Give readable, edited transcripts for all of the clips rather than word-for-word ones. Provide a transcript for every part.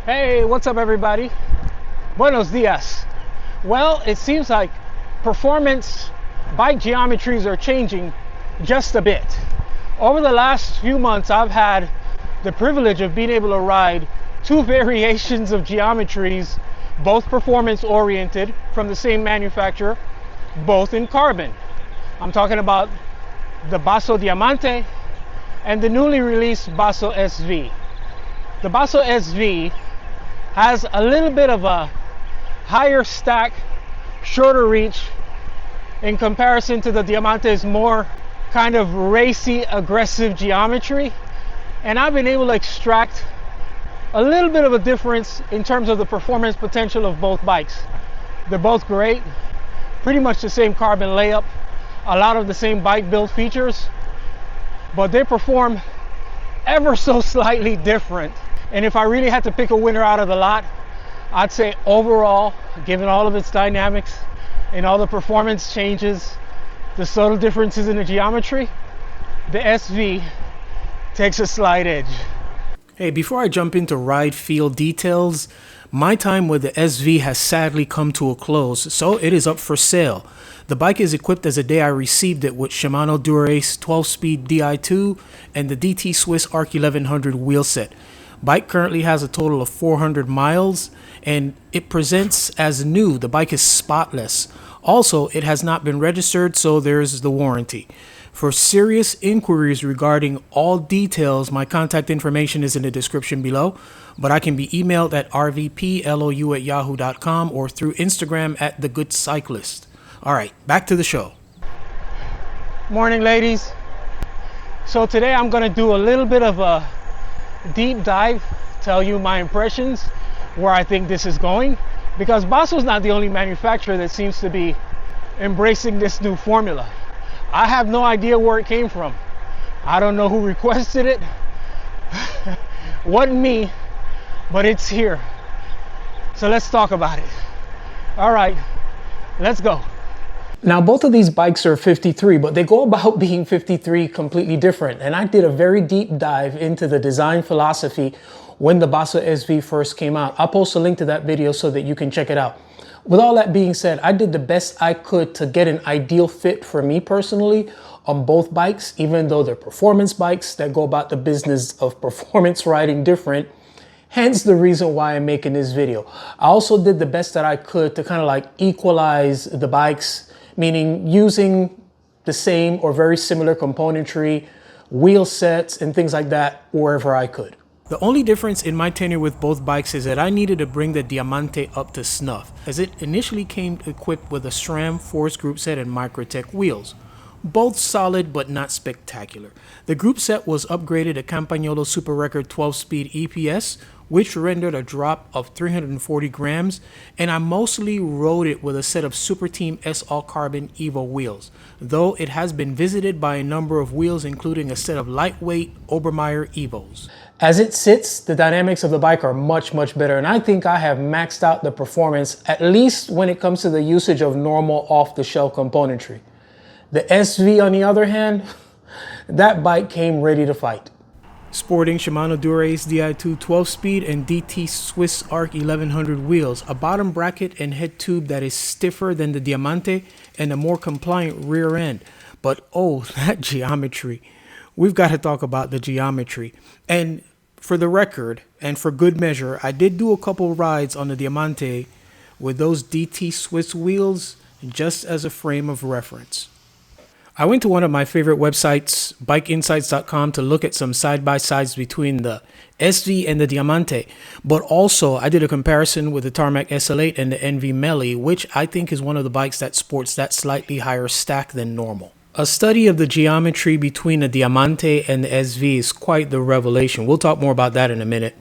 Hey, what's up everybody? Buenos dias. Well, it seems like performance bike geometries are changing just a bit. Over the last few months, I've had the privilege of being able to ride two variations of geometries, both performance oriented from the same manufacturer, both in carbon. I'm talking about the Basso Diamante and the newly released Basso SV. The Basso SV has a little bit of a higher stack, shorter reach in comparison to the Diamante's more kind of racy, aggressive geometry. And I've been able to extract a little bit of a difference in terms of the performance potential of both bikes. They're both great, pretty much the same carbon layup, a lot of the same bike build features, but they perform ever so slightly different. And if I really had to pick a winner out of the lot, I'd say overall, given all of its dynamics and all the performance changes, the subtle differences in the geometry, the SV takes a slight edge. Hey, before I jump into ride feel details, my time with the SV has sadly come to a close, so it is up for sale. The bike is equipped as the day I received it with Shimano Dura-Ace 12-speed Di2 and the DT Swiss Arc 1100 wheelset. Bike currently has a total of 400 miles and it presents as new. The bike is spotless. Also, it has not been registered, so there's the warranty. For serious inquiries regarding all details, my contact information is in the description below, but I can be emailed at rvplou@yahoo.com or through Instagram at @thegoodcyclist. All right, back to the show. Morning, ladies. So today I'm going to do a little bit of a deep dive, tell you my impressions, where I think this is going, because Basso's not the only manufacturer that seems to be embracing this new formula. I have no idea where it came from. I don't know who requested it. Wasn't me, but it's here. So let's talk about it. All right, let's go. Now, both of these bikes are 53, but they go about being 53 completely different. And I did a very deep dive into the design philosophy when the Basso SV first came out. I'll post a link to that video so that you can check it out. With all that being said, I did the best I could to get an ideal fit for me personally on both bikes, even though they're performance bikes that go about the business of performance riding different. Hence the reason why I'm making this video. I also did the best that I could to kind of like equalize the bikes, meaning using the same or very similar componentry, wheel sets, and things like that wherever I could. The only difference in my tenure with both bikes is that I needed to bring the Diamante up to snuff, as it initially came equipped with a SRAM Force Group Set and Microtech wheels. Both solid but not spectacular. The group set was upgraded to Campagnolo Super Record 12-speed EPS, which rendered a drop of 340 grams, and I mostly rode it with a set of Super Team S All Carbon Evo wheels, though it has been visited by a number of wheels, including a set of lightweight Obermeyer Evos. As it sits, the dynamics of the bike are much better, and I think I have maxed out the performance, at least when it comes to the usage of normal off-the-shelf componentry. The SV, on the other hand, that bike came ready to fight. Sporting Shimano Dura-Ace Di2 12-speed and DT Swiss Arc 1100 wheels, a bottom bracket and head tube that is stiffer than the Diamante, and a more compliant rear end. But oh, that geometry. We've got to talk about the geometry. And for the record, and for good measure, I did do a couple rides on the Diamante with those DT Swiss wheels just as a frame of reference. I went to one of my favorite websites, bikeinsights.com, to look at some side-by-sides between the SV and the Diamante, but also I did a comparison with the Tarmac SL8 and the NV Melee, which I think is one of the bikes that sports that slightly higher stack than normal. A study of the geometry between the Diamante and the SV is quite the revelation. We'll talk more about that in a minute.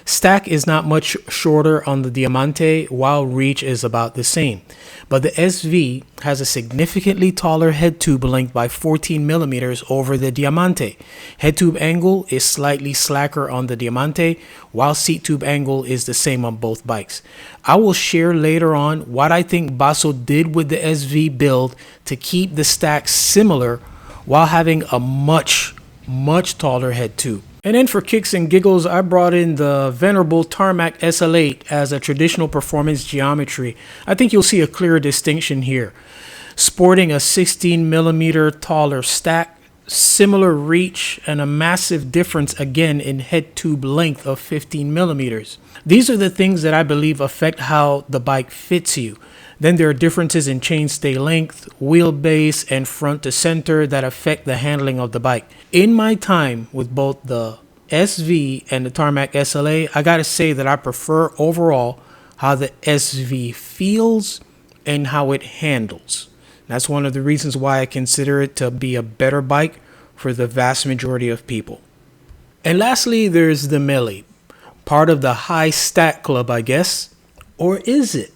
Stack is not much shorter on the Diamante, while reach is about the same. But the SV has a significantly taller head tube length by 14 millimeters over the Diamante. Head tube angle is slightly slacker on the Diamante, while seat tube angle is the same on both bikes. I will share later on what I think Basso did with the SV build to keep the stack similar while having a much taller head tube. And then for kicks and giggles, I brought in the venerable Tarmac SL8 as a traditional performance geometry. I think you'll see a clear distinction here. Sporting a 16 millimeter taller stack, similar reach, and a massive difference again in head tube length of 15 millimeters. These are the things that I believe affect how the bike fits you. Then there are differences in chainstay length, wheelbase, and front to center that affect the handling of the bike. In my time with both the SV and the Tarmac SLA, I gotta say that I prefer overall how the SV feels and how it handles. That's one of the reasons why I consider it to be a better bike for the vast majority of people. And lastly, there's the Melee, part of the high stack club, I guess. Or is it?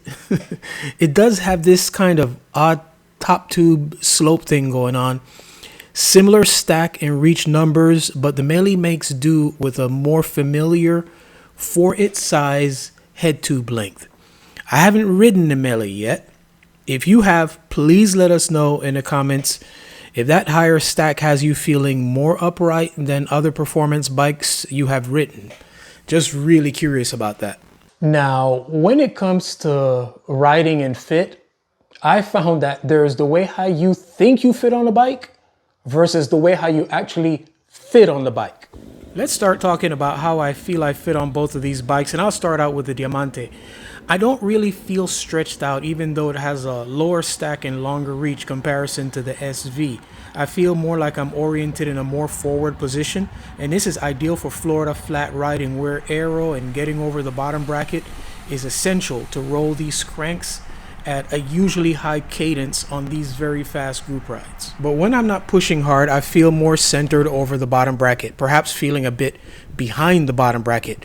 It does have this kind of odd top tube slope thing going on. Similar stack and reach numbers, but the Melee makes do with a more familiar, for its size, head tube length. I haven't ridden the Melee yet. If you have, please let us know in the comments if that higher stack has you feeling more upright than other performance bikes you have ridden. Just really curious about that. Now, when it comes to riding and fit, I found that there's the way how you think you fit on a bike versus the way how you actually fit on the bike. Let's start talking about how I feel I fit on both of these bikes, and I'll start out with the Diamante. I don't really feel stretched out, even though it has a lower stack and longer reach comparison to the SV. I feel more like I'm oriented in a more forward position, and this is ideal for Florida flat riding where aero and getting over the bottom bracket is essential to roll these cranks at a usually high cadence on these very fast group rides. But when I'm not pushing hard, I feel more centered over the bottom bracket, perhaps feeling a bit behind the bottom bracket.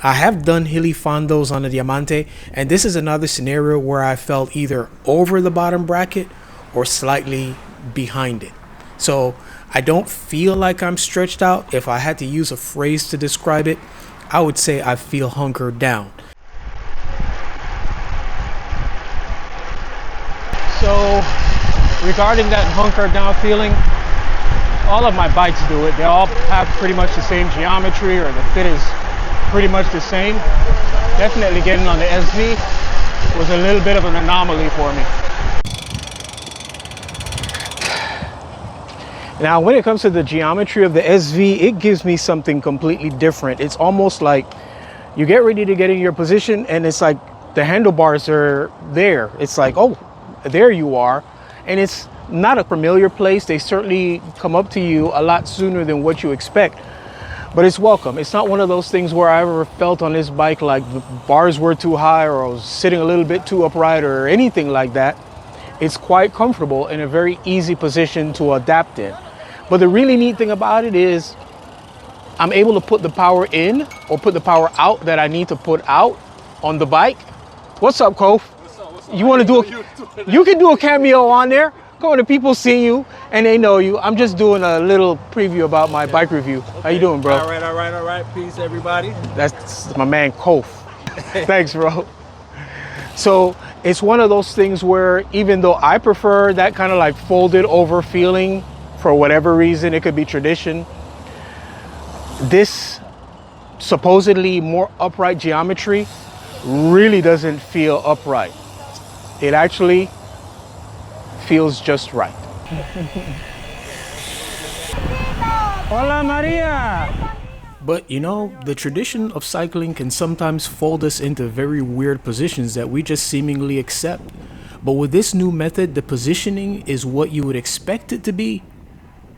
I have done hilly fondos on the Diamante, and this is another scenario where I felt either over the bottom bracket or slightly behind it. So I don't feel like I'm stretched out. If I had to use a phrase to describe it, I would say I feel hunkered down. So regarding that hunkered down feeling, all of my bikes do it. They all have pretty much the same geometry, or the fit is pretty much the same. Definitely getting on the SV was a little bit of an anomaly for me. Now, when it comes to the geometry of the SV, it gives me something completely different. It's almost like you get ready to get in your position and it's like the handlebars are there. It's like, oh, there you are. And it's not a familiar place. They certainly come up to you a lot sooner than what you expect. But it's welcome. It's not one of those things where I ever felt on this bike like the bars were too high or I was sitting a little bit too upright or anything like that. It's quite comfortable and a very easy position to adapt in. But the really neat thing about it is I'm able to put the power in or put the power out that I need to put out on the bike. What's up, Kof? What's up? You want to do you can do a cameo on there. Go on, the people see you and they know you. I'm just doing a little preview about my bike review. Okay. How you doing, bro? All right. Peace, everybody. That's my man, Kof. Thanks, bro. So it's one of those things where even though I prefer that kind of like folded over feeling, for whatever reason, it could be tradition, this supposedly more upright geometry really doesn't feel upright. It actually feels just right. Hola, Maria. But you know, the tradition of cycling can sometimes fold us into very weird positions that we just seemingly accept. But with this new method, the positioning is what you would expect it to be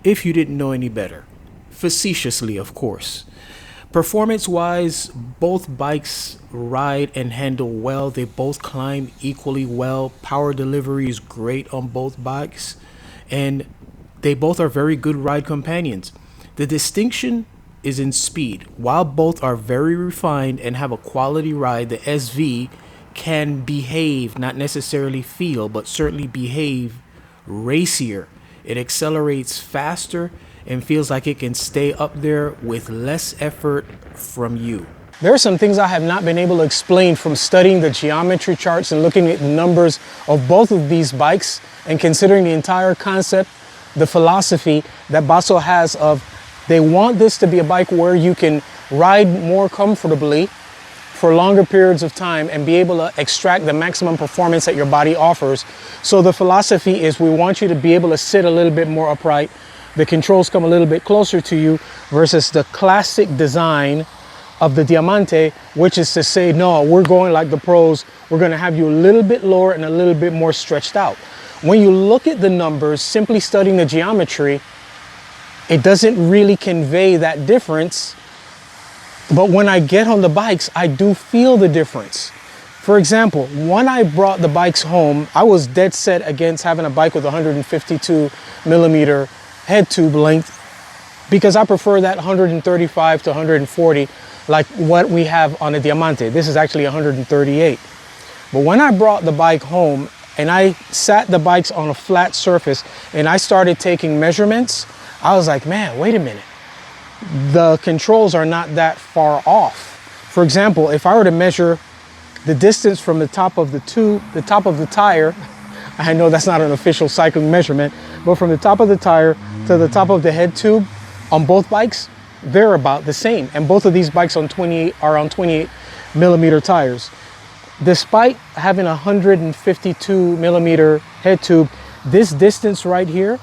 if you didn't know any better. Facetiously, of course. Performance-wise, both bikes ride and handle well. They both climb equally well. Power delivery is great on both bikes. And they both are very good ride companions. The distinction is in speed. While both are very refined and have a quality ride, the SV can behave, not necessarily feel, but certainly behave racier. It accelerates faster and feels like it can stay up there with less effort from you. There are some things I have not been able to explain from studying the geometry charts and looking at the numbers of both of these bikes and considering the entire concept, the philosophy that Basso has of They want this to be a bike where you can ride more comfortably for longer periods of time and be able to extract the maximum performance that your body offers. So the philosophy is we want you to be able to sit a little bit more upright. The controls come a little bit closer to you versus the classic design of the Diamante, which is to say, no, we're going like the pros. We're going to have you a little bit lower and a little bit more stretched out. When you look at the numbers, simply studying the geometry, it doesn't really convey that difference. But when I get on the bikes, I do feel the difference. For example, when I brought the bikes home, I was dead set against having a bike with 152 millimeter head tube length because I prefer that 135 to 140 like what we have on the Diamante. This is actually 138. But when I brought the bike home and I sat the bikes on a flat surface and I started taking measurements, I was like, man, wait a minute. The controls are not that far off. For example, if I were to measure the distance from the top of the tire, I know that's not an official cycling measurement, but from the top of the tire to the top of the head tube on both bikes, they're about the same. And both of these bikes are on 28 millimeter tires. Despite having a 152 millimeter head tube, this distance right here,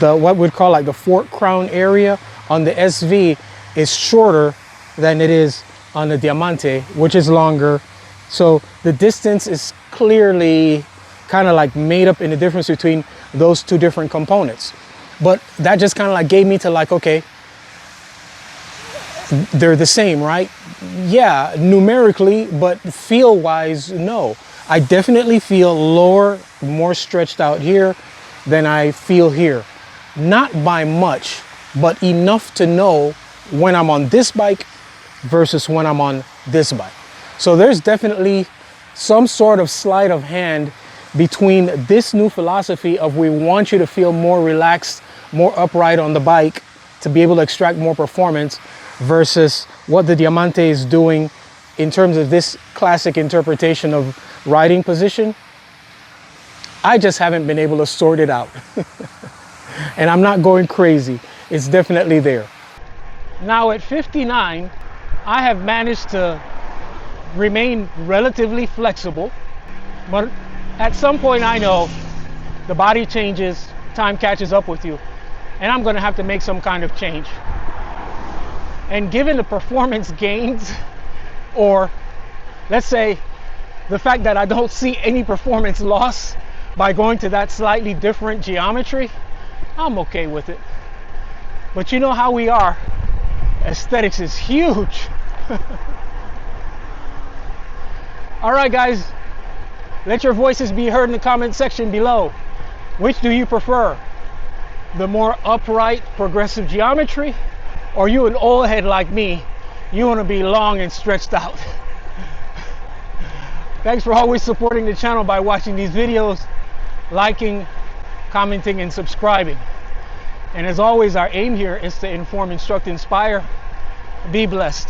what we'd call like the fork crown area on the SV is shorter than it is on the Diamante, which is longer. So the distance is clearly kind of like made up in the difference between those two different components. But that just kind of like gave me to like, okay, they're the same, right? Yeah, numerically, but feel wise, no. I definitely feel lower, more stretched out here than I feel here. Not by much, but enough to know when I'm on this bike versus when I'm on this bike. So there's definitely some sort of sleight of hand between this new philosophy of we want you to feel more relaxed, more upright on the bike to be able to extract more performance versus what the Diamante is doing in terms of this classic interpretation of riding position. I just haven't been able to sort it out. And I'm not going crazy. It's definitely there. Now at 59, I have managed to remain relatively flexible, but at some point I know the body changes, time catches up with you, and I'm going to have to make some kind of change. And given the performance gains, or let's say the fact that I don't see any performance loss by going to that slightly different geometry, I'm okay with it. But you know how we are. Aesthetics is huge. All right, guys, let your voices be heard in the comment section below. Which do you prefer? The more upright, progressive geometry? Or you an old head like me, you want to be long and stretched out? Thanks for always supporting the channel by watching these videos, liking, commenting, and subscribing. And as always, our aim here is to inform, instruct, inspire. Be blessed.